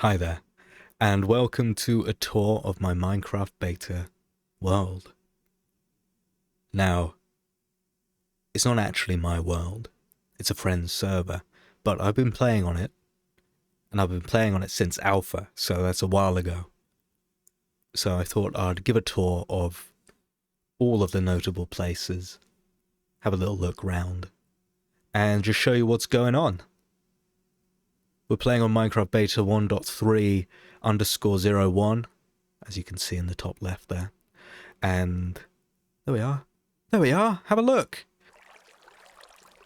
Hi there, and welcome to a tour of my Minecraft beta world. Now, it's not actually my world, it's a friend's server, but I've been playing on it, and I've been playing on it since alpha, so that's a while ago. So I thought I'd give a tour of all of the notable places, have a little look round, and just show you what's going on. We're playing on Minecraft beta 1.3_01, as you can see in the top left there. And there we are. There we are. Have a look.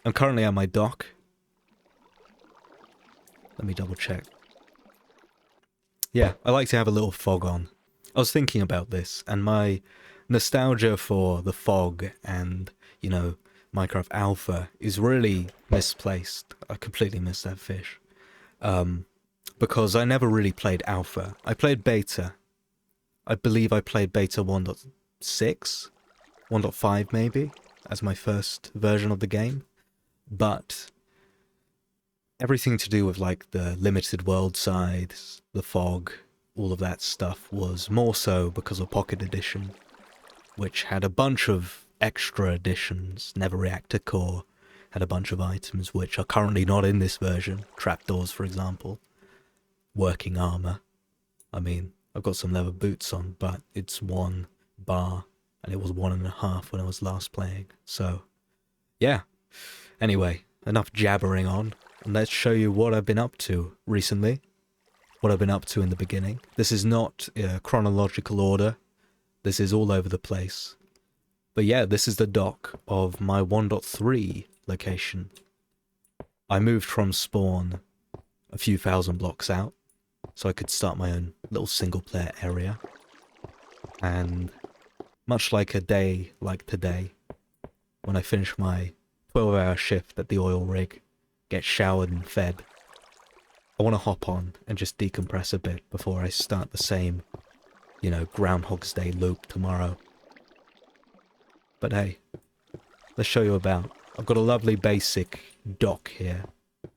I'm currently at my dock. Let me double check. Yeah, I like to have a little fog on. I was thinking about this, and my nostalgia for the fog and, Minecraft Alpha is really misplaced. I completely missed that fish. Because I never really played Alpha. I played Beta. I believe I played Beta 1.6, 1.5 maybe, as my first version of the game. But everything to do with like the limited world size, the fog, all of that stuff was more so because of Pocket Edition, which had a bunch of extra additions, Never Reactor Core, had a bunch of items which are currently not in this version. Trapdoors, for example. Working armor. I mean, I've got some leather boots on, but it's 1 bar, and it was 1.5 when I was last playing. So, yeah. Anyway, enough jabbering on, and let's show you what I've been up to recently. What I've been up to in the beginning. This is not chronological order. This is all over the place. But yeah, this is the dock of my 1.3 location. I moved from spawn a few thousand blocks out, so I could start my own little single player area. And much like a day like today, when I finish my 12-hour shift at the oil rig, get showered and fed, I want to hop on and just decompress a bit before I start the same, Groundhog's Day loop tomorrow. But hey, let's show you about. I've got a lovely basic dock here.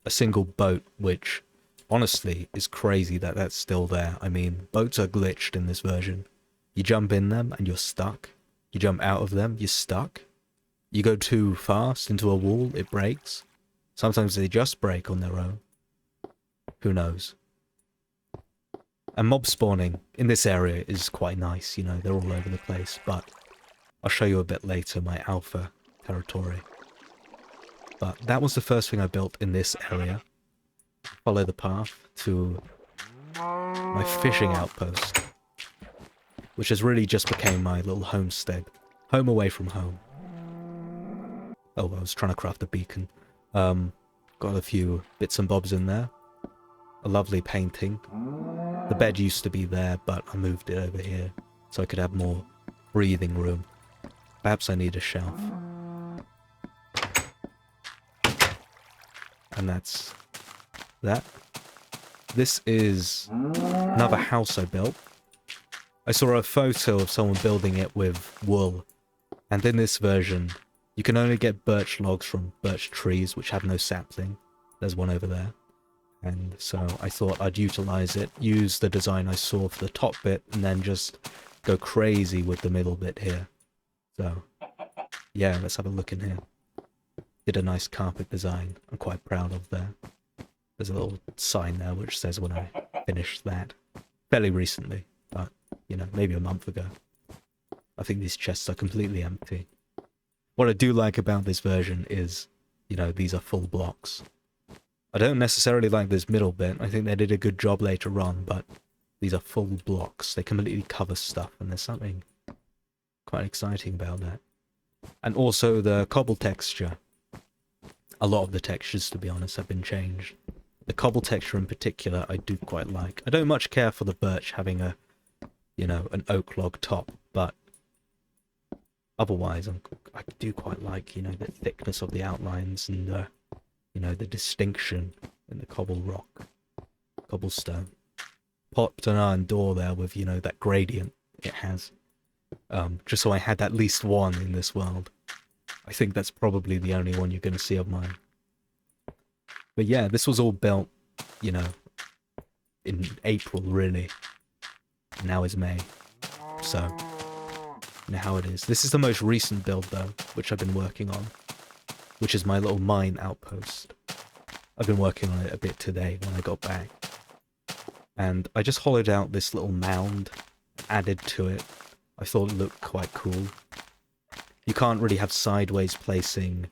A single boat, which, honestly, is crazy that that's still there. I mean, boats are glitched in this version. You jump in them and you're stuck. You jump out of them, you're stuck. You go too fast into a wall, it breaks. Sometimes they just break on their own. Who knows? And mob spawning in this area is quite nice, they're all over the place, but I'll show you a bit later my alpha territory. But that was the first thing I built in this area. Follow the path to my fishing outpost, which has really just became my little homestead. Home away from home. Oh, I was trying to craft a beacon. Got a few bits and bobs in there. A lovely painting. The bed used to be there, but I moved it over here so I could have more breathing room. Perhaps I need a shelf. And that's that. This is another house I built. I saw a photo of someone building it with wool, and in this version you can only get birch logs from birch trees which have no sapling. There's one over there. And so I thought I'd utilize it, use the design I saw for the top bit, and then just go crazy with the middle bit here. So yeah, let's have a look in here. Did a nice carpet design. I'm quite proud of there. There's a little sign there which says when I finished that. Fairly recently, but, maybe a month ago. I think these chests are completely empty. What I do like about this version is, these are full blocks. I don't necessarily like this middle bit. I think they did a good job later on, but these are full blocks. They completely cover stuff, and there's something quite exciting about that. And also the cobble texture. A lot of the textures, to be honest, have been changed. The cobble texture in particular, I do quite like. I don't much care for the birch having a, an oak log top, but otherwise, I do quite like, the thickness of the outlines and, the distinction in the cobblestone. Popped an iron door there with, that gradient it has. Just so I had at least one in this world. I think that's probably the only one you're going to see of mine. But yeah, this was all built, in April, really. Now is May. So, you know how it is. This is the most recent build, though, which I've been working on, which is my little mine outpost. I've been working on it a bit today when I got back. And I just hollowed out this little mound, added to it. I thought it looked quite cool. You can't really have sideways placing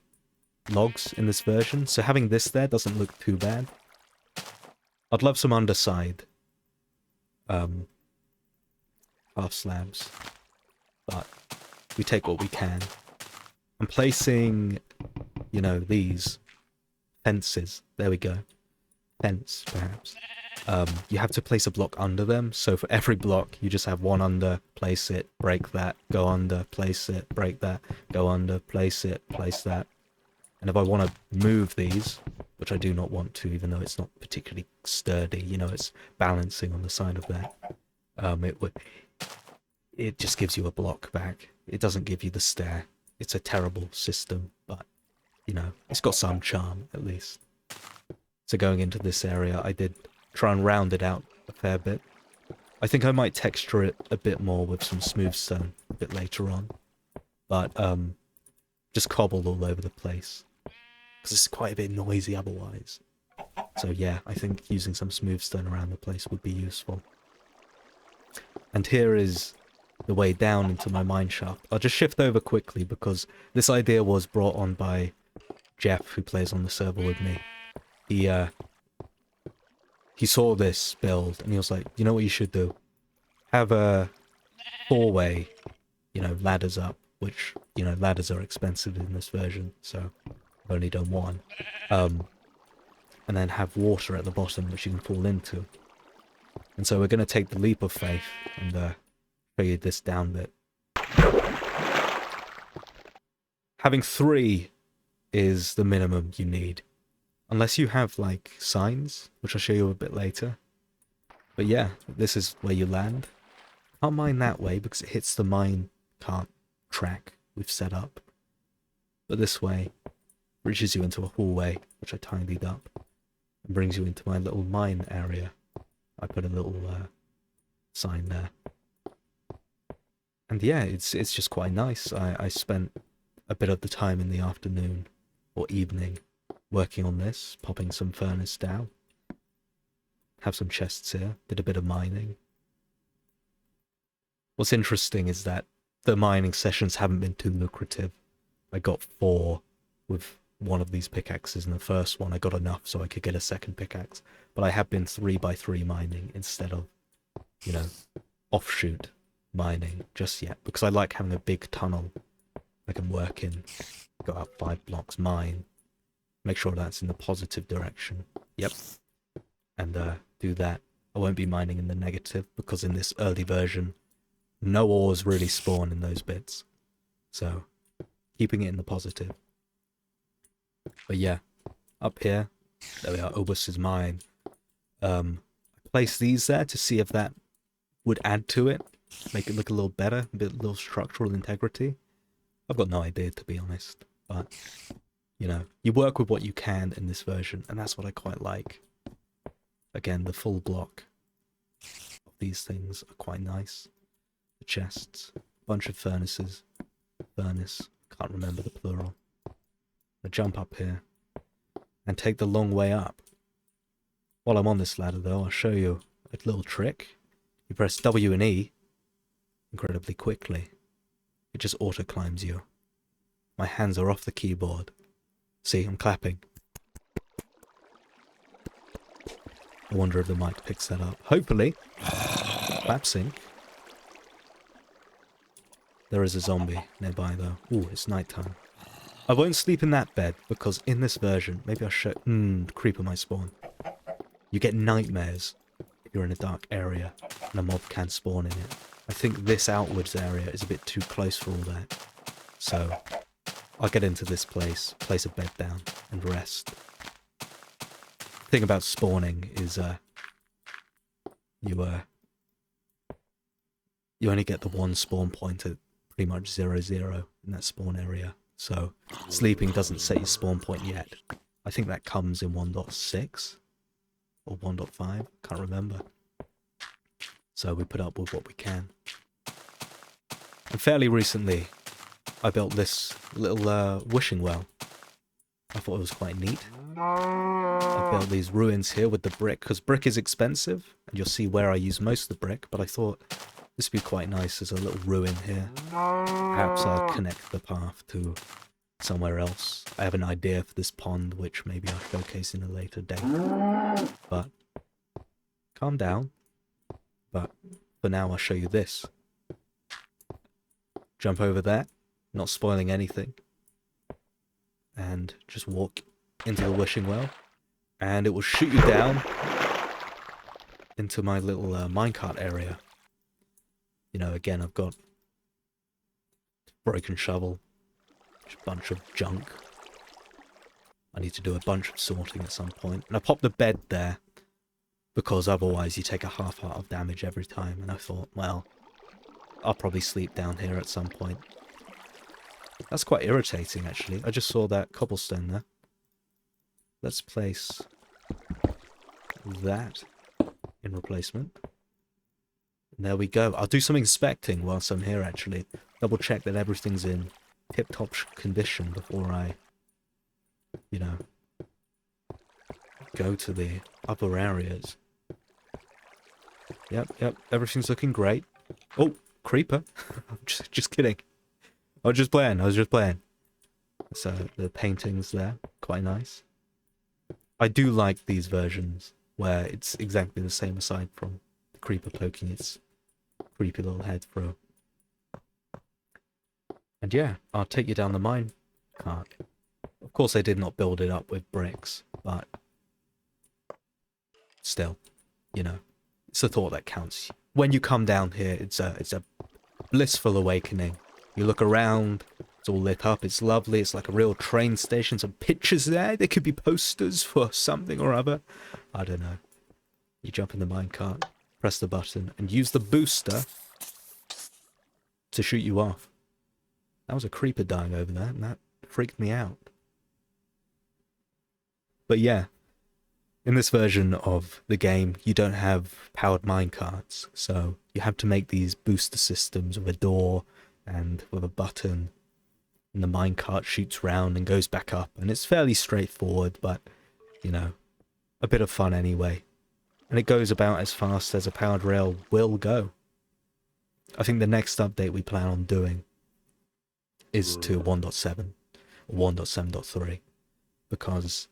logs in this version, so having this there doesn't look too bad. I'd love some underside half slabs, but we take what we can. I'm placing, you know, these fences. There we go. Fence, perhaps. You have to place a block under them, so for every block you just have one under, place it, break that, go under, place it, break that, go under, place it, place that. And if I want to move these, which I do not want to, even though it's not particularly sturdy, you know, it's balancing on the side of that, it just gives you a block back. It doesn't give you the stair. It's a terrible system, but, you know, it's got some charm, at least. So going into this area, I did try and round it out a fair bit. I think I might texture it a bit more with some smooth stone a bit later on. But, just cobbled all over the place. Because it's quite a bit noisy otherwise. So yeah, I think using some smooth stone around the place would be useful. And here is the way down into my mine shaft. I'll just shift over quickly because this idea was brought on by Jeff, who plays on the server with me. He saw this build and he was like, you know what you should do? Have a 4-way, you know, ladders up, which, you know, ladders are expensive in this version, so I've only done one. And then have water at the bottom, which you can fall into. And so we're going to take the leap of faith and show you this down bit. Having 3 is the minimum you need. Unless you have, like, signs, which I'll show you a bit later. But yeah, this is where you land. Can't mine that way because it hits the mine cart track we've set up. But this way reaches you into a hallway, which I tidied up, and brings you into my little mine area. I put a little sign there. And yeah, it's just quite nice. I spent a bit of the time in the afternoon or evening working on this, popping some furnace down. Have some chests here, did a bit of mining. What's interesting is that the mining sessions haven't been too lucrative. I got 4 with one of these pickaxes, and the first one I got enough so I could get a second pickaxe. But I have been 3x3 mining instead of, you know, offshoot mining just yet, because I like having a big tunnel I can work in, go out 5 blocks, mine, make sure that's in the positive direction. Yep. And do that. I won't be mining in the negative, because in this early version, no ores really spawn in those bits. So, keeping it in the positive. But yeah, up here, there we are, Obus's mine. I placed these there to see if that would add to it, make it look a little better, a little structural integrity. I've got no idea, to be honest, but, you know, you work with what you can in this version, and that's what I quite like. Again, the full block of these things are quite nice. The chests, bunch of furnaces, furnace, can't remember the plural. I jump up here and take the long way up. While I'm on this ladder though, I'll show you a little trick. You press W and E incredibly quickly. It just auto climbs you. My hands are off the keyboard. See, I'm clapping. I wonder if the mic picks that up. Hopefully. Clap sync. There is a zombie nearby though. Ooh, it's nighttime. I won't sleep in that bed because in this version, maybe I'll show... creeper might spawn. You get nightmares if you're in a dark area and a mob can spawn in it. I think this outwards area is a bit too close for all that. So, I'll get into this place, place a bed down, and rest. The thing about spawning is, you only get the one spawn point at pretty much 0-0 in that spawn area. So, sleeping doesn't set your spawn point yet. I think that comes in 1.6 or 1.5, can't remember. So we put up with what we can. And fairly recently, I built this little wishing well. I thought it was quite neat. I built these ruins here with the brick, because brick is expensive, and you'll see where I use most of the brick, but I thought this would be quite nice as a little ruin here. Perhaps I'll connect the path to somewhere else. I have an idea for this pond, which maybe I'll showcase in a later date. But, calm down. But, for now I'll show you this. Jump over there, not spoiling anything. And just walk into the wishing well. And it will shoot you down into my little minecart area. You know, again, I've got broken shovel, just a bunch of junk. I need to do a bunch of sorting at some point. And I popped the bed there, because otherwise you take a half heart of damage every time. And I thought, well, I'll probably sleep down here at some point. That's quite irritating, actually. I just saw that cobblestone there. Let's place that in replacement. And there we go. I'll do some inspecting whilst I'm here, actually. Double check that everything's in tip-top condition before I, you know, go to the upper areas. Yep, everything's looking great. Oh, creeper. just kidding. I was just playing. So, the paintings there, quite nice. I do like these versions, where it's exactly the same aside from the creeper poking its creepy little head through. And yeah, I'll take you down the mine cart. Of course I did not build it up with bricks, but still, you know, it's the thought that counts. When you come down here, it's a blissful awakening. You look around, it's all lit up, it's lovely, it's like a real train station, some pictures there, there could be posters for something or other. I don't know. You jump in the minecart, press the button, and use the booster to shoot you off. That was a creeper dying over there, and that freaked me out. But yeah, in this version of the game, you don't have powered minecarts, so you have to make these booster systems with a door and with a button, and the minecart shoots round and goes back up, and it's fairly straightforward, but, you know, a bit of fun anyway. And it goes about as fast as a powered rail will go. I think the next update we plan on doing is to 1.7 or 1.7.3, because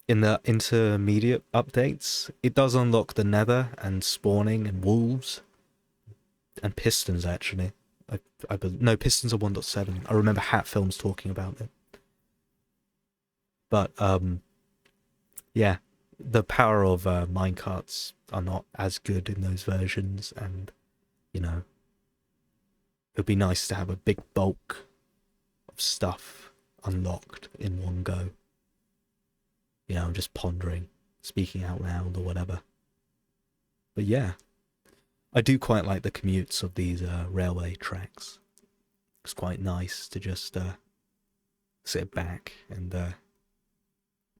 in the intermediate updates, it does unlock the nether and spawning and wolves and pistons, actually. No, pistons are 1.7. I remember Hat Films talking about it. But, yeah, the power of minecarts are not as good in those versions, and, you know, it would be nice to have a big bulk of stuff unlocked in one go. You know, I'm just pondering, speaking out loud or whatever. But yeah, I do quite like the commutes of these railway tracks. It's quite nice to just sit back and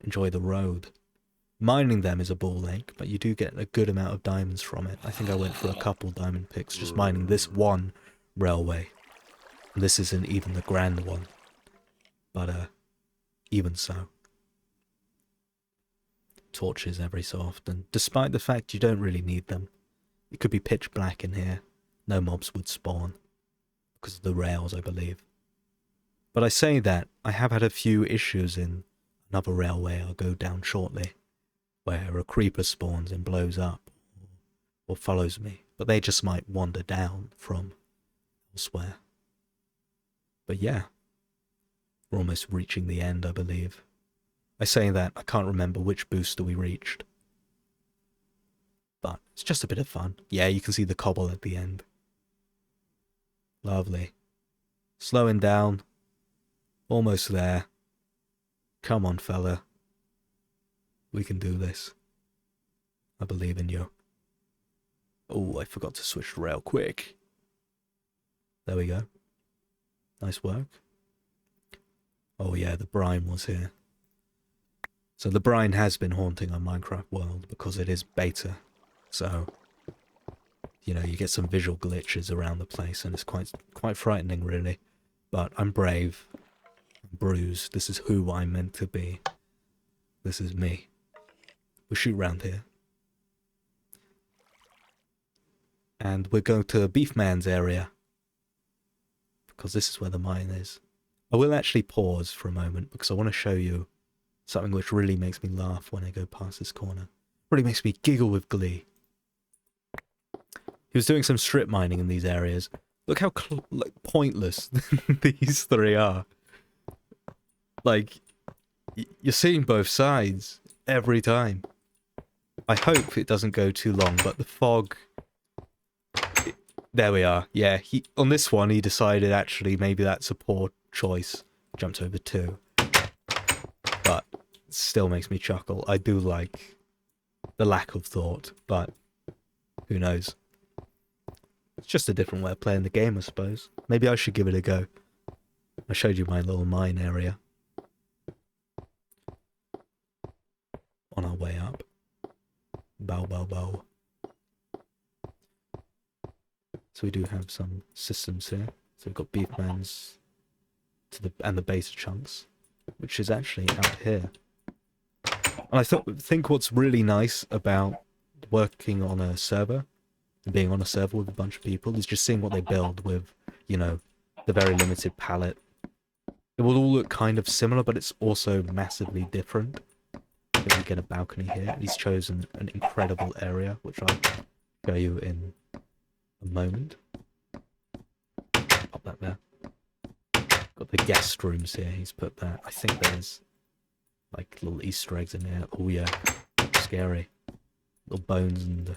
enjoy the road. Mining them is a ball ache, but you do get a good amount of diamonds from it. I think I went for a couple diamond picks just mining this one railway. And this isn't even the grand one, but even so. Torches every so often, despite the fact you don't really need them. It could be pitch black in here. No mobs would spawn, because of the rails, I believe. But I say that, I have had a few issues in another railway I'll go down shortly, where a creeper spawns and blows up, or follows me, but they just might wander down from elsewhere. But yeah, we're almost reaching the end, I believe. I say that, I can't remember which booster we reached. But it's just a bit of fun. Yeah, you can see the cobble at the end. Lovely. Slowing down. Almost there. Come on, fella. We can do this. I believe in you. Oh, I forgot to switch rail quick. There we go. Nice work. Oh yeah, the brine was here. So the brine has been haunting our Minecraft world because it is beta. So, you know, you get some visual glitches around the place and it's quite frightening really. But I'm brave. I'm bruised. This is who I'm meant to be. This is me. We shoot round here. And we're going to Beefman's area. Because this is where the mine is. I will actually pause for a moment because I want to show you something which really makes me laugh when I go past this corner. Really makes me giggle with glee. He was doing some strip mining in these areas. Look how like pointless these three are. Like, you're seeing both sides every time. I hope it doesn't go too long, but the fog... There we are. Yeah, on this one he decided actually maybe that's a poor choice. Jumped over 2. But it still makes me chuckle. I do like the lack of thought, but who knows. It's just a different way of playing the game, I suppose. Maybe I should give it a go. I showed you my little mine area. On our way up. Bow, bow, bow. So we do have some systems here. So we've got Beefman's and the base chunks, which is actually out here. And I think what's really nice about working on a server, and being on a server with a bunch of people, is just seeing what they build with, you know, the very limited palette. It will all look kind of similar, but it's also massively different. So we get a balcony here. He's chosen an incredible area, which I'll show you in a moment. Pop that there. Got the guest rooms here. He's put that. I think there's like little Easter eggs in there. Oh yeah, scary. Little bones and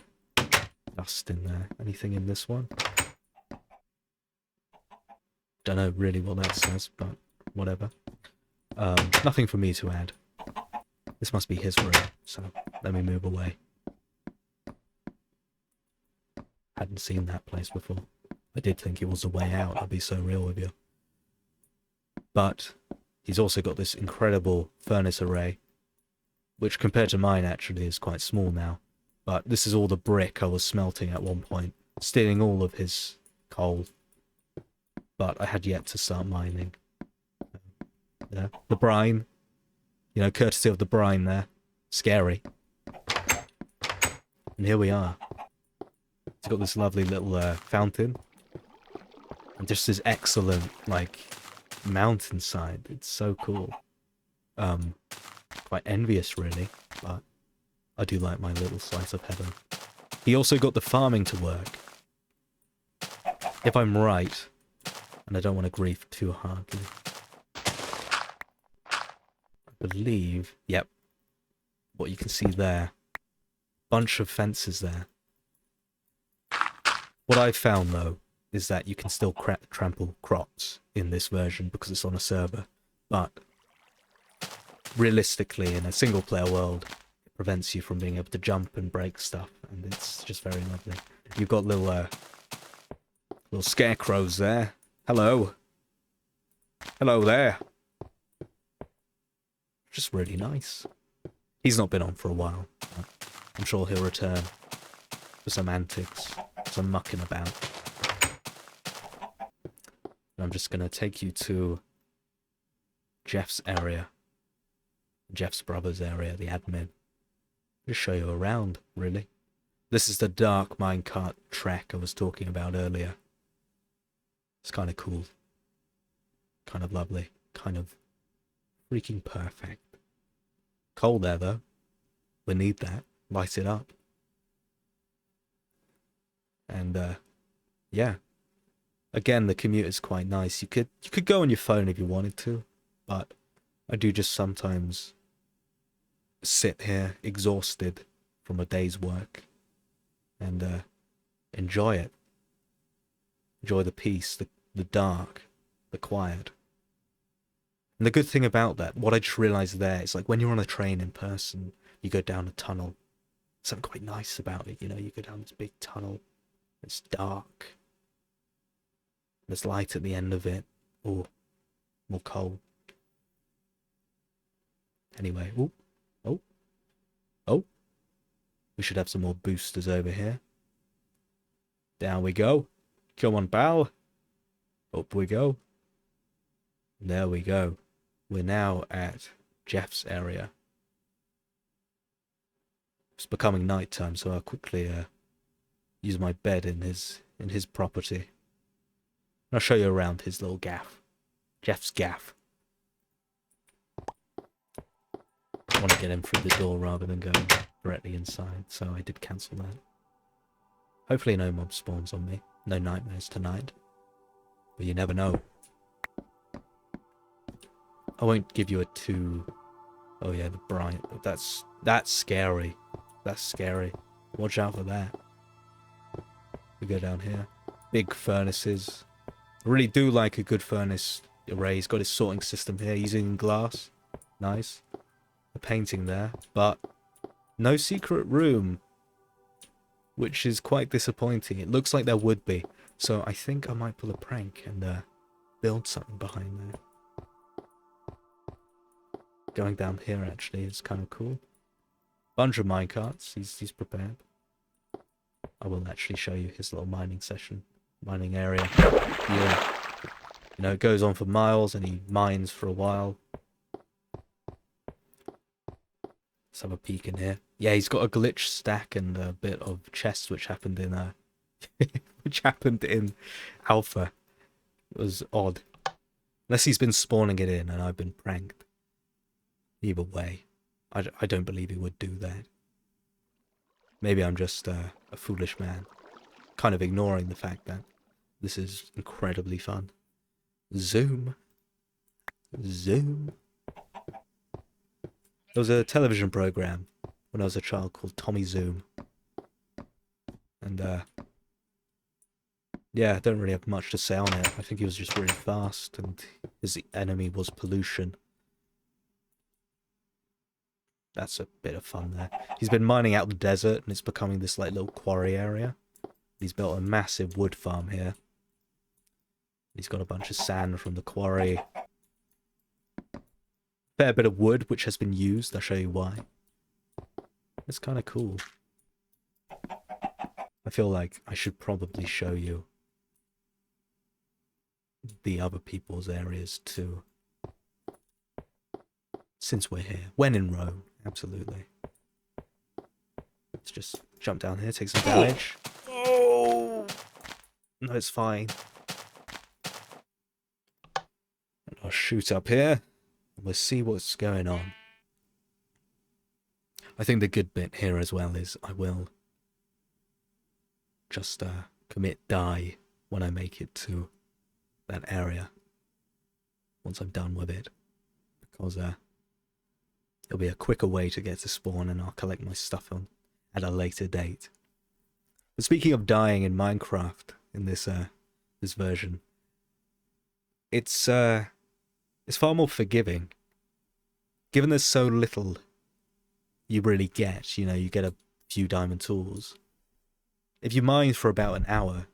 dust in there. Anything in this one? Don't know really what that says, but whatever. Nothing for me to add. This must be his room, so let me move away. Hadn't seen that place before. I did think it was a way out, I'll be so real with you. But he's also got this incredible furnace array, which compared to mine actually is quite small now. But this is all the brick I was smelting at one point, stealing all of his coal. But I had yet to start mining. Yeah, the brine. You know, courtesy of the brine there. Scary. And here we are. It's got this lovely little fountain. And just this excellent, like, mountainside. It's so cool. Quite envious, really. But I do like my little slice of heaven. He also got the farming to work. If I'm right, and I don't want to grief too hardly. I believe, yep, what you can see there, bunch of fences there. What I've found though is that you can still trample crops in this version because it's on a server, but realistically in a single player world it prevents you from being able to jump and break stuff, and it's just very lovely. You've got little scarecrows there. Hello. Hello there. Just really nice. He's not been on for a while. I'm sure he'll return for some antics, some mucking about. And I'm just going to take you to Jeff's area. Jeff's brother's area, the admin. Just show you around, really. This is the dark minecart track I was talking about earlier. It's kind of cool. Kind of lovely. Kind of freaking perfect. Cold there, though. We need that. Light it up. And, yeah. Again, the commute is quite nice. You could go on your phone if you wanted to, but I do just sometimes sit here exhausted from a day's work and enjoy it. Enjoy the peace, the dark, the quiet. And the good thing about that, what I just realised there, is like when you're on a train in person, you go down a tunnel. Something quite nice about it, you know, you go down this big tunnel, it's dark. There's light at the end of it, or more coal. Anyway, ooh, We should have some more boosters over here. Down we go. Come on, pal. Up we go. There we go. We're now at Jeff's area. It's becoming night time, so I'll quickly use my bed in his property. I'll show you around his little gaff. Jeff's gaff. I want to get him through the door rather than going directly inside, so I did cancel that. Hopefully no mob spawns on me. No nightmares tonight. But you never know. I won't give you a too... Oh yeah, the bright... That's scary. That's scary. Watch out for that. We go down here. Big furnaces. I really do like a good furnace array. He's got his sorting system here, using glass. Nice. A painting there, but no secret room, which is quite disappointing. It looks like there would be, so I think I might pull a prank and build something behind there. Going down here actually is kind of cool. Bunch of minecarts. He's prepared. I will actually show you his little mining area. Yeah, you know, it goes on for miles and he mines for a while. Let's have a peek in here. Yeah, he's got a glitch stack and a bit of chest which happened in alpha. It was odd. Unless he's been spawning it in and I've been pranked. Either way, I don't believe he would do that. Maybe I'm just a foolish man, kind of ignoring the fact that this is incredibly fun. Zoom. Zoom. There was a television program when I was a child called Tommy Zoom. And, yeah, I don't really have much to say on it. I think he was just really fast and his enemy was pollution. That's a bit of fun there. He's been mining out the desert and it's becoming this like little quarry area. He's built a massive wood farm here. He's got a bunch of sand from the quarry. Fair bit of wood which has been used. I'll show you why. It's kind of cool. I feel like I should probably show you the other people's areas too. Since we're here. When in Rome. Absolutely. Let's just jump down here, take some damage. Oh! No, it's fine. And I'll shoot up here. And we'll see what's going on. I think the good bit here as well is I will just commit die when I make it to that area. Once I'm done with it. Because it'll be a quicker way to get to spawn and I'll collect my stuff on at a later date. But speaking of dying in Minecraft in this this version, it's far more forgiving. Given there's so little you really get, you know, you get a few diamond tools. If you mine for about an hour,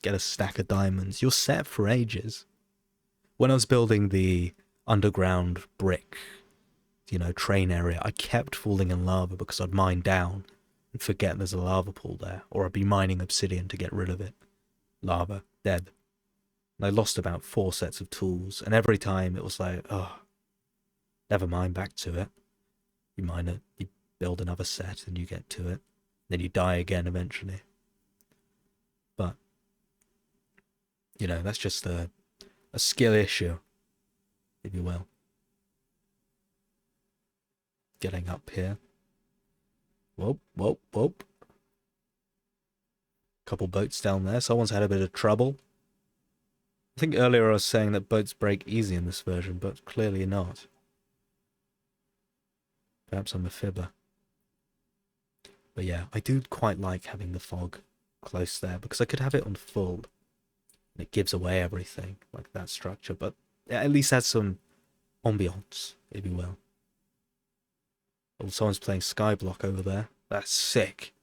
get a stack of diamonds, you're set for ages. When I was building the underground brick, you know, train area, I kept falling in lava because I'd mine down and forget there's a lava pool there, or I'd be mining obsidian to get rid of it. Lava, dead. And I lost about 4 sets of tools, and every time it was like, oh, never mind, back to it. You mine it, you build another set, and you get to it. Then you die again eventually. But, you know, that's just a skill issue, if you will. Getting up here. Whoop, whoop, whoop. Couple boats down there. Someone's had a bit of trouble. I think earlier I was saying that boats break easy in this version, but clearly not. Perhaps I'm a fibber. But yeah, I do quite like having the fog close there, because I could have it on full. And it gives away everything, like that structure, but it at least adds some ambiance, if you will. Oh, someone's playing Skyblock over there. That's sick.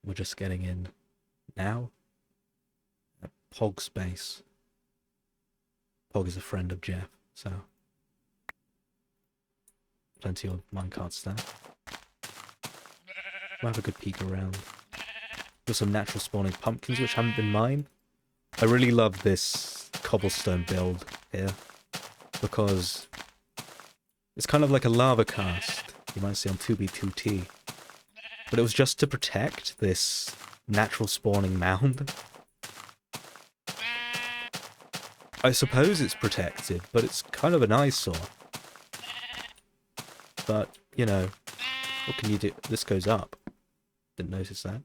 We're just getting in now. At Pog's base. Pog is a friend of Jeff, so Plenty of minecarts there. We'll have a good peek around. Got some natural spawning pumpkins, which haven't been mined. I really love this cobblestone build here, because it's kind of like a lava cast you might see on 2B2T. But it was just to protect this natural spawning mound. I suppose it's protected, but it's kind of an eyesore. But, you know, what can you do? This goes up. Didn't notice that.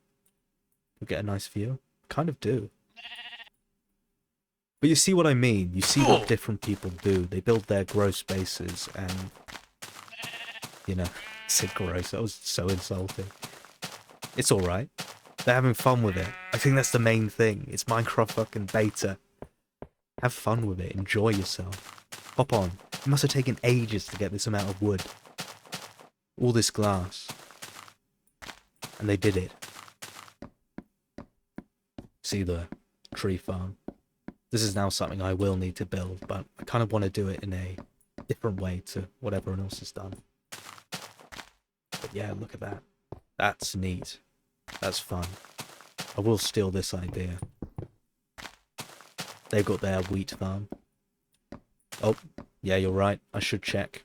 We'll get a nice view. Kind of do. But you see what I mean. You see what different people do. They build their gross bases and, you know, I said gross. That was so insulting. It's alright. They're having fun with it. I think that's the main thing. It's Minecraft fucking beta. Have fun with it. Enjoy yourself. Hop on. It must have taken ages to get this amount of wood. All this glass. And they did it. See the tree farm. This is now something I will need to build, but I kind of want to do it in a different way to what everyone else has done. But yeah, look at that. That's neat. That's fun. I will steal this idea. They've got their wheat farm. Oh, yeah, you're right. I should check.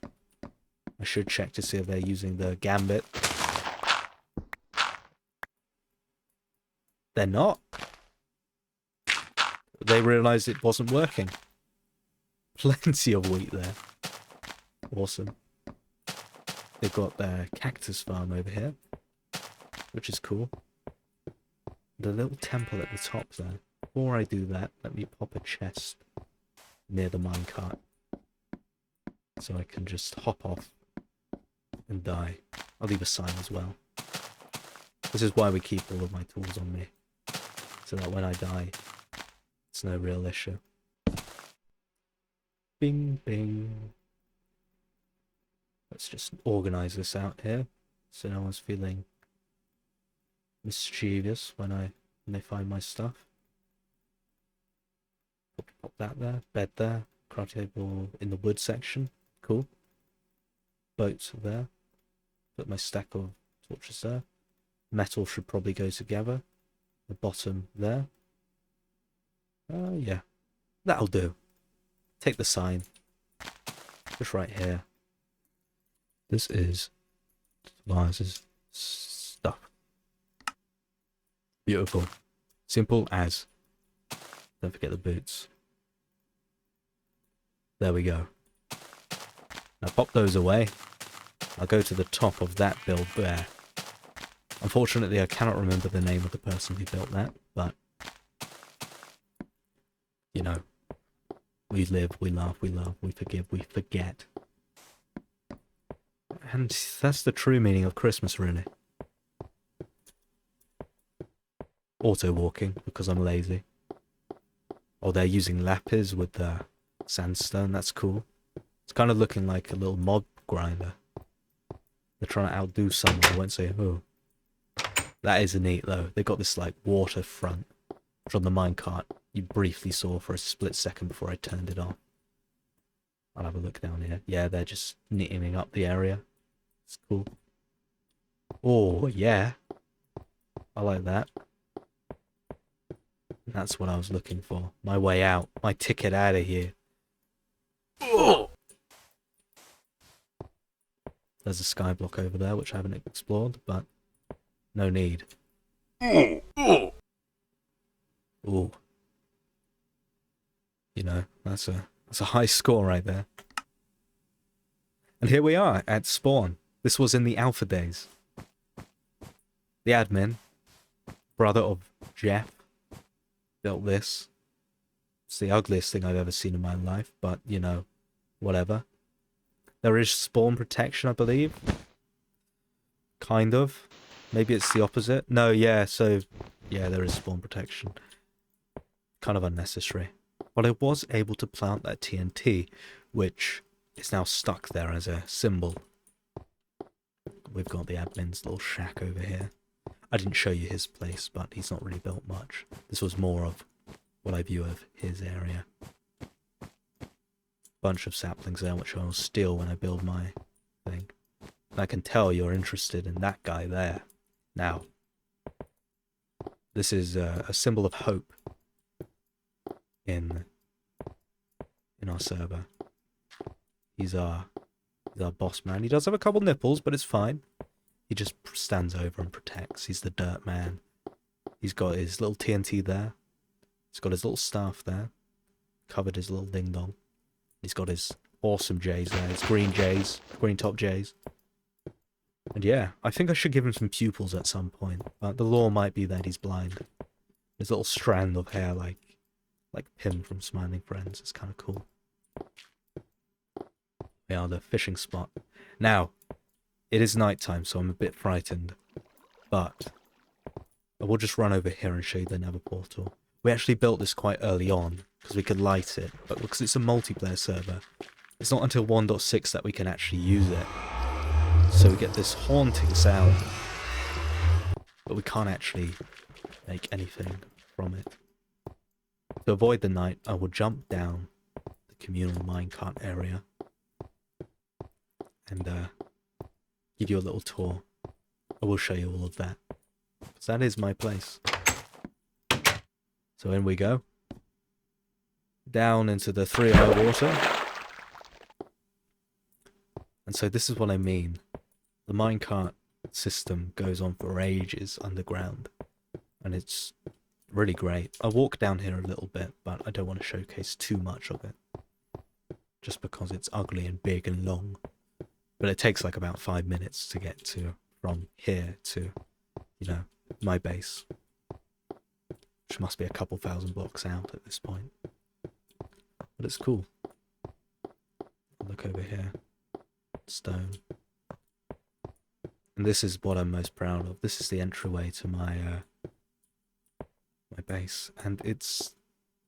I should check to see if they're using the gambit. They're not. They realised it wasn't working. Plenty of wheat there. Awesome. They've got their cactus farm over here, which is cool. The little temple at the top there. Before I do that, let me pop a chest near the minecart, so I can just hop off and die. I'll leave a sign as well. This is why we keep all of my tools on me, so that when I die, it's no real issue. Bing, bing. Let's just organize this out here, so no one's feeling mischievous when they find my stuff. Pop that there, bed there, craft table in the wood section, cool. Boats there, put my stack of torches there. Metal should probably go together. The bottom there. Yeah, that'll do. Take the sign. Just right here. This is Tobias's stuff. Beautiful. Simple as. Don't forget the boots. There we go. Now pop those away. I'll go to the top of that build there. Unfortunately, I cannot remember the name of the person who built that, but you know, we live, we laugh, we love, we forgive, we forget. And that's the true meaning of Christmas, really. Auto-walking, because I'm lazy. Oh, they're using lapis with the sandstone, that's cool. It's kind of looking like a little mob grinder. They're trying to outdo someone, I won't say who. That is neat, though. They've got this, like, waterfront, which on the minecart you briefly saw for a split second before I turned it off. I'll have a look down here. Yeah, they're just neatening up the area. It's cool. Oh, yeah. I like that. That's what I was looking for. My way out. My ticket out of here. Oh! There's a sky block over there, which I haven't explored, but no need. Ooh. You know, that's a high score right there. And here we are at spawn. This was in the alpha days. The admin, brother of Jeff, built this. It's the ugliest thing I've ever seen in my life, but, you know, whatever. There is spawn protection, I believe. Kind of. Maybe it's the opposite. No, yeah, so, yeah, there is spawn protection. Kind of unnecessary. But I was able to plant that TNT, which is now stuck there as a symbol. We've got the admin's little shack over here. I didn't show you his place, but he's not really built much. This was more of what I view of his area. Bunch of saplings there, which I'll steal when I build my thing. I can tell you're interested in that guy there. Now, this is a symbol of hope in our server. He's our boss man. He does have a couple nipples, but it's fine. He just stands over and protects. He's the dirt man. He's got his little TNT there. He's got his little staff there. Covered his little ding dong. He's got his awesome J's there. His green J's. Green top J's. And yeah, I think I should give him some pupils at some point. But the lore might be that he's blind. His little strand of hair like Pim from Smiling Friends. It's kind of cool. We are the fishing spot. Now, it is nighttime, so I'm a bit frightened. But I will just run over here and show you the nether portal. We actually built this quite early on, because we could light it. But because it's a multiplayer server, it's not until 1.6 that we can actually use it. So we get this haunting sound. But we can't actually make anything from it. To avoid the night, I will jump down the communal minecart area. And give you a little tour. I will show you all of that. Because that is my place. So in we go. Down into the 3-hour water. And so this is what I mean. The minecart system goes on for ages underground. And it's really great. I walk down here a little bit, but I don't want to showcase too much of it. Just because it's ugly and big and long. But it takes like about 5 minutes to get to from here to, you know, my base. Which must be a couple thousand blocks out at this point. But it's cool. Look over here. Stone. And this is what I'm most proud of. This is the entryway to my my base. And it's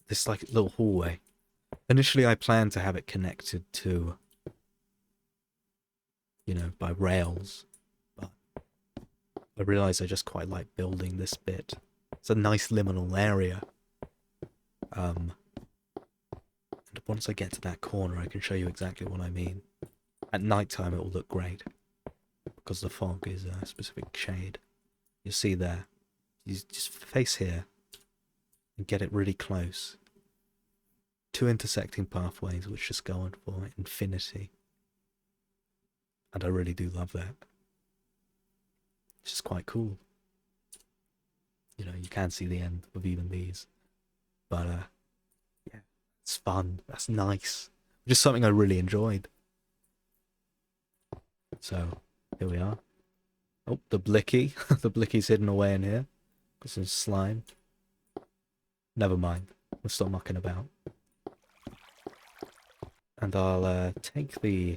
this like little hallway. Initially I planned to have it connected to, you know, by rails. But I realised I just quite like building this bit. It's a nice liminal area. And once I get to that corner, I can show you exactly what I mean. At night time, it will look great. Because the fog is a specific shade. You see there. You just face here. And get it really close. 2 intersecting pathways which just go on for infinity. And I really do love that. It's just quite cool. You know, you can see the end of even these. But, yeah, it's fun. That's nice. Just something I really enjoyed. So, here we are. Oh, the blicky. The blicky's hidden away in here. Got some slime. Never mind. We'll stop mucking about. And I'll take the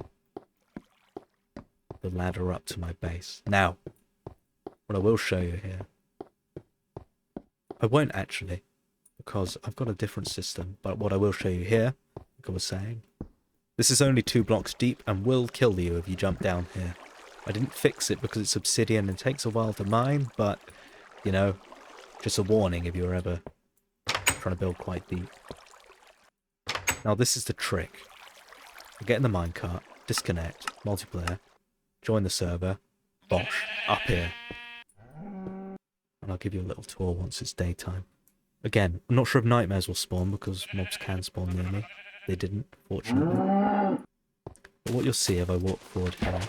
ladder up to my base. Now, what I will show you here. I won't actually, because I've got a different system. But what I will show you here, like I was saying, this is only 2 blocks deep and will kill you if you jump down here. I didn't fix it because it's obsidian and takes a while to mine, but, you know, just a warning if you're ever trying to build quite deep. Now this is the trick. Get in the minecart, disconnect, multiplayer, join the server, bosh, up here. And I'll give you a little tour once it's daytime. Again, I'm not sure if nightmares will spawn because mobs can spawn near me. They didn't, fortunately. But what you'll see if I walk forward here,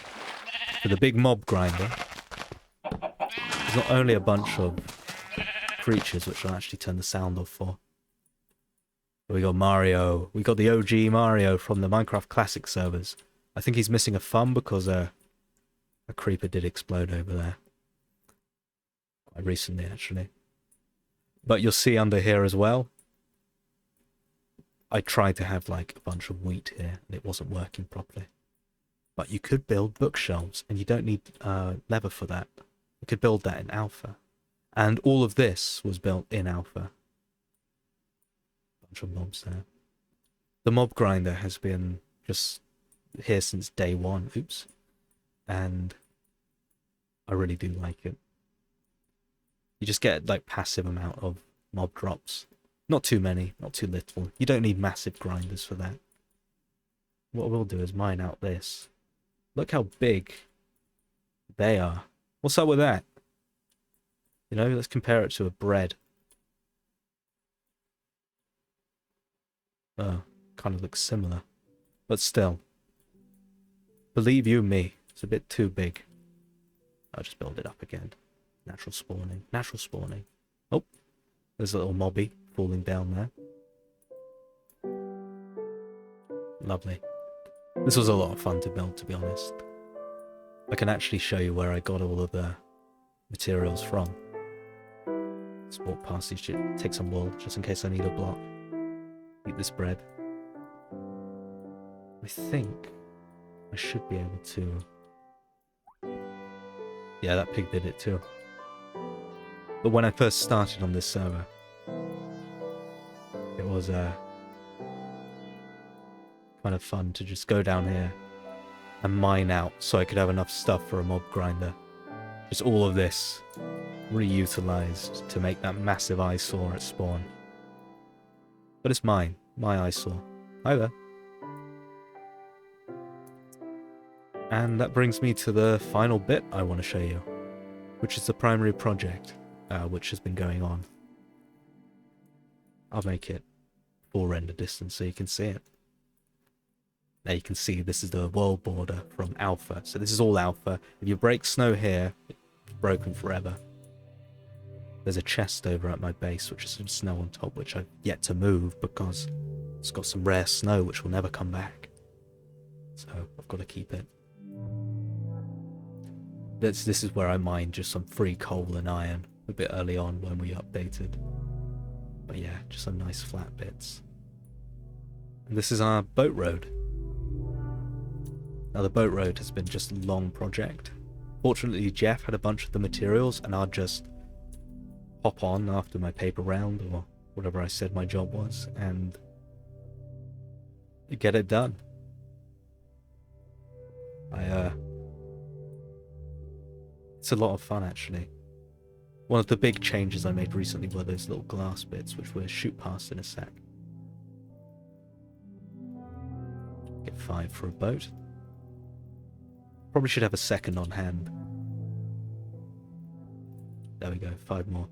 for the big mob grinder, there's not only a bunch of creatures which I'll actually turn the sound off for. But we got Mario. We got the OG Mario from the Minecraft Classic servers. I think he's missing a thumb because a creeper did explode over there. Quite recently, actually. But you'll see under here as well. I tried to have like a bunch of wheat here and it wasn't working properly. But you could build bookshelves and you don't need leather for that. You could build that in alpha. And all of this was built in alpha. Bunch of mobs there. The mob grinder has been just here since day one. Oops. And I really do like it. You just get like passive amount of mob drops. Not too many, not too little. You don't need massive grinders for that. What we'll do is mine out this. Look how big They are. What's up with that? You know, let's compare it to a bread. Oh, kind of looks similar. But still. Believe you me, it's a bit too big. I'll just build it up again. Natural spawning. Natural spawning. Oh, there's a little mobby falling down there. Lovely. This was a lot of fun to build, to be honest. I can actually show you where I got all of the materials from. Let's walk past these shit. Take some wool, just in case I need a block. Eat this bread. I think I should be able to... Yeah, that pig did it too. But when I first started on this server, it was kind of fun to just go down here and mine out so I could have enough stuff for a mob grinder. Just all of this reutilized to make that massive eyesore at spawn. But it's mine, my eyesore. Hi there. And that brings me to the final bit I want to show you, which is the primary project, which has been going on. I'll make it full render distance so you can see it. There you can see this is the world border from alpha. So this is all alpha. If you break snow here, it's broken forever. There's a chest over at my base, which is some snow on top, which I've yet to move because it's got some rare snow which will never come back. So I've got to keep it. This is where I mined just some free coal and iron a bit early on when we updated. But yeah, just some nice flat bits. And this is our boat road. Now the boat road has been just a long project. Fortunately, Jeff had a bunch of the materials and I'll just hop on after my paper round or whatever I said my job was and get it done. It's a lot of fun actually. One of the big changes I made recently were those little glass bits, which we'll shoot past in a sec. Get 5 for a boat. Probably should have a second on hand. There we go, 5 more.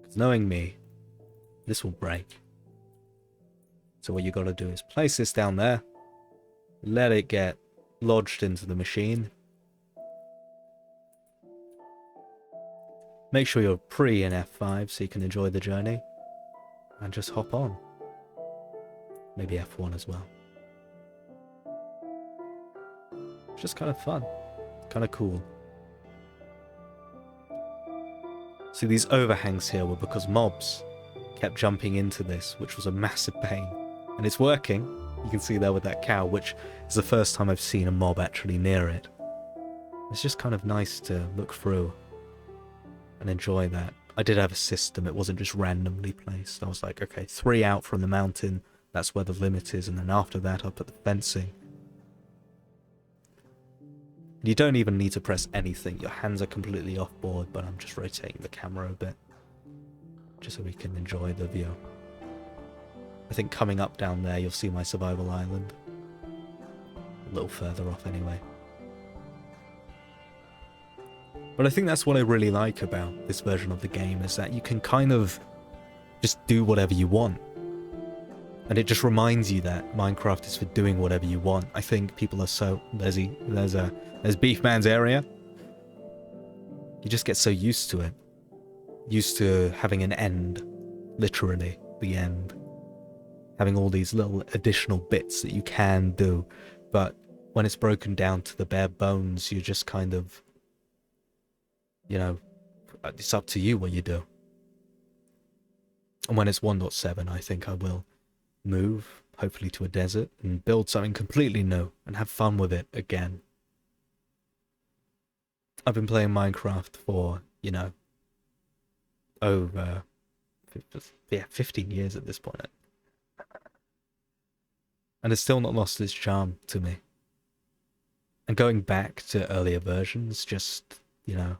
Because knowing me, this will break. So what you gotta do is place this down there, let it get lodged into the machine. Make sure you're pre in F5 so you can enjoy the journey. And just hop on. Maybe F1 as well. It's just kind of fun. Kind of cool. See, these overhangs here were because mobs kept jumping into this, which was a massive pain. And it's working. You can see there with that cow, which is the first time I've seen a mob actually near it. It's just kind of nice to look through and enjoy that. I did have a system, it wasn't just randomly placed. I was like, okay, 3 out from the mountain, that's where the limit is, and then after that I'll put the fencing. You don't even need to press anything, your hands are completely off board, but I'm just rotating the camera a bit, just so we can enjoy the view. I think coming up down there you'll see my survival island. A little further off anyway. But I think that's what I really like about this version of the game, is that you can kind of just do whatever you want. And it just reminds you that Minecraft is for doing whatever you want. I think people are so... There's Beefman's area. You just get so used to it. Used to having an end. Literally, the end. Having all these little additional bits that you can do. But when it's broken down to the bare bones, you're just kind of... You know, it's up to you what you do. And when it's 1.7, I think I will move, hopefully to a desert, and build something completely new, and have fun with it again. I've been playing Minecraft for, you know, over 15 years at this point. And it's still not lost its charm to me. And going back to earlier versions, just, you know,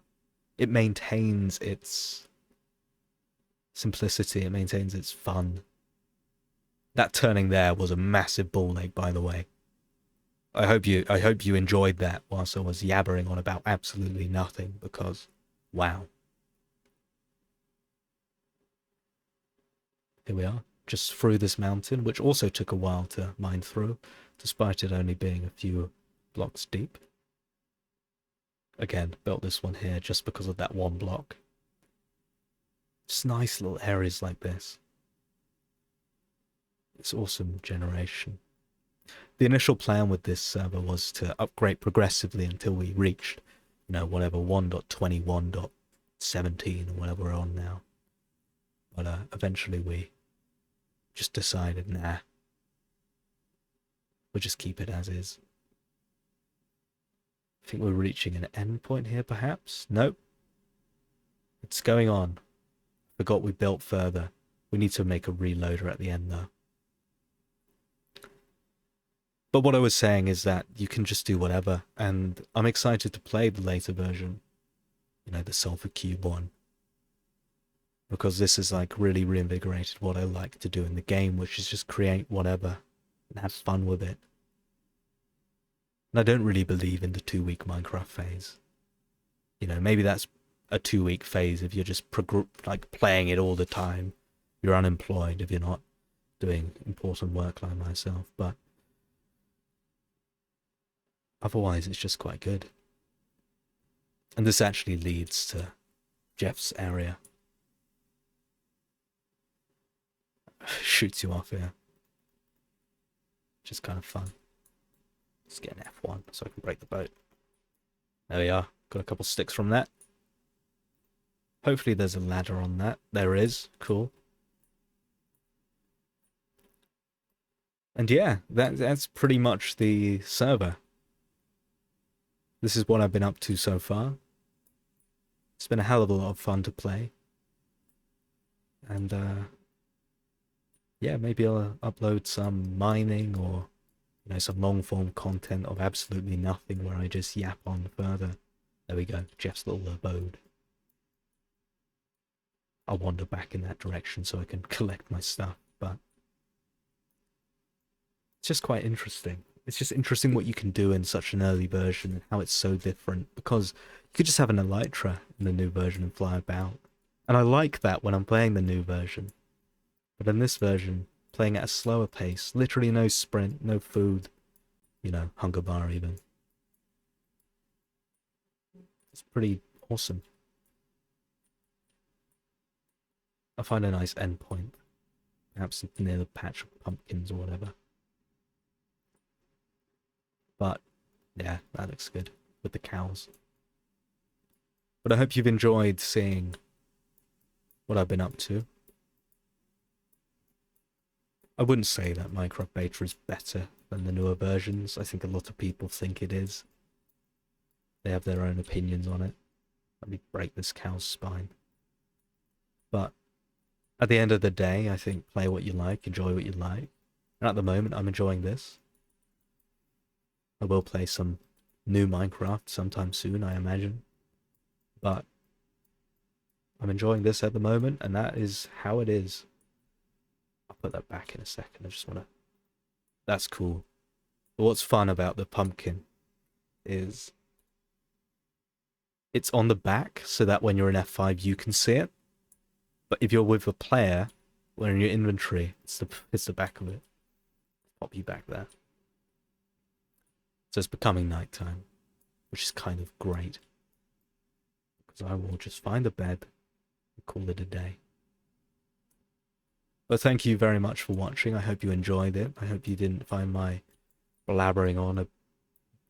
it maintains its simplicity, it maintains its fun. That turning there was a massive ball ache, by the way. I hope you enjoyed that whilst I was yabbering on about absolutely nothing, because wow. Here we are, just through this mountain, which also took a while to mine through, despite it only being a few blocks deep. Again, built this one here just because of that one block. Just nice little areas like this. It's awesome generation. The initial plan with this server was to upgrade progressively until we reached, you know, whatever 1.21.17 or whatever we're on now. But eventually we just decided, nah, we'll just keep it as is. I think we're reaching an end point here, perhaps? Nope. It's going on. Forgot we built further. We need to make a reloader at the end, though. But what I was saying is that you can just do whatever, and I'm excited to play the later version. You know, the Sulfur Cube one. Because this is like really reinvigorated what I like to do in the game, which is just create whatever and have fun with it. And I don't really believe in the 2-week Minecraft phase. You know, maybe that's a 2-week phase if you're just like playing it all the time. You're unemployed if you're not doing important work like myself, but otherwise it's just quite good. And this actually leads to Jeff's area. Shoots you off here. Just kind of fun. Let's get an F1 so I can break the boat. There we are. Got a couple sticks from that. Hopefully there's a ladder on that. There is. Cool. And yeah, that's pretty much the server. This is what I've been up to so far. It's been a hell of a lot of fun to play. And yeah, maybe I'll upload some mining or, you know, some long form content of absolutely nothing where I just yap on further. There we go, Jeff's little abode. I'll wander back in that direction so I can collect my stuff, but it's just quite interesting. It's just interesting what you can do in such an early version and how it's so different, because you could just have an elytra in the new version and fly about. And I like that when I'm playing the new version. But in this version, playing at a slower pace, literally no sprint, no food, you know, hunger bar even. It's pretty awesome. I find a nice endpoint, perhaps near the patch of pumpkins or whatever. But yeah, that looks good with the cows. But I hope you've enjoyed seeing what I've been up to. I wouldn't say that Minecraft Beta is better than the newer versions. I think a lot of people think it is. They have their own opinions on it. Let me break this cow's spine. But at the end of the day, I think play what you like, enjoy what you like. And at the moment, I'm enjoying this. I will play some new Minecraft sometime soon, I imagine. But I'm enjoying this at the moment, and that is how it is. I'll put that back in a second. I just want to... That's cool. But what's fun about the pumpkin is it's on the back so that when you're in F5 you can see it. But if you're with a player, when in your inventory, it's the back of it. Pop you back there. So it's becoming nighttime, which is kind of great. Because I will just find a bed and call it a day. But thank you very much for watching. I hope you enjoyed it. I hope you didn't find my blabbering on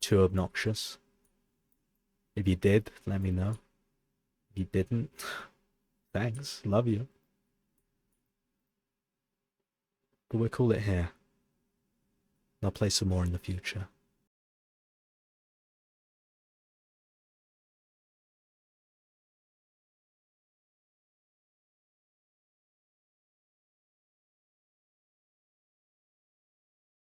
too obnoxious. If you did, let me know. If you didn't, thanks. Love you. But we'll call it here. I'll play some more in the future.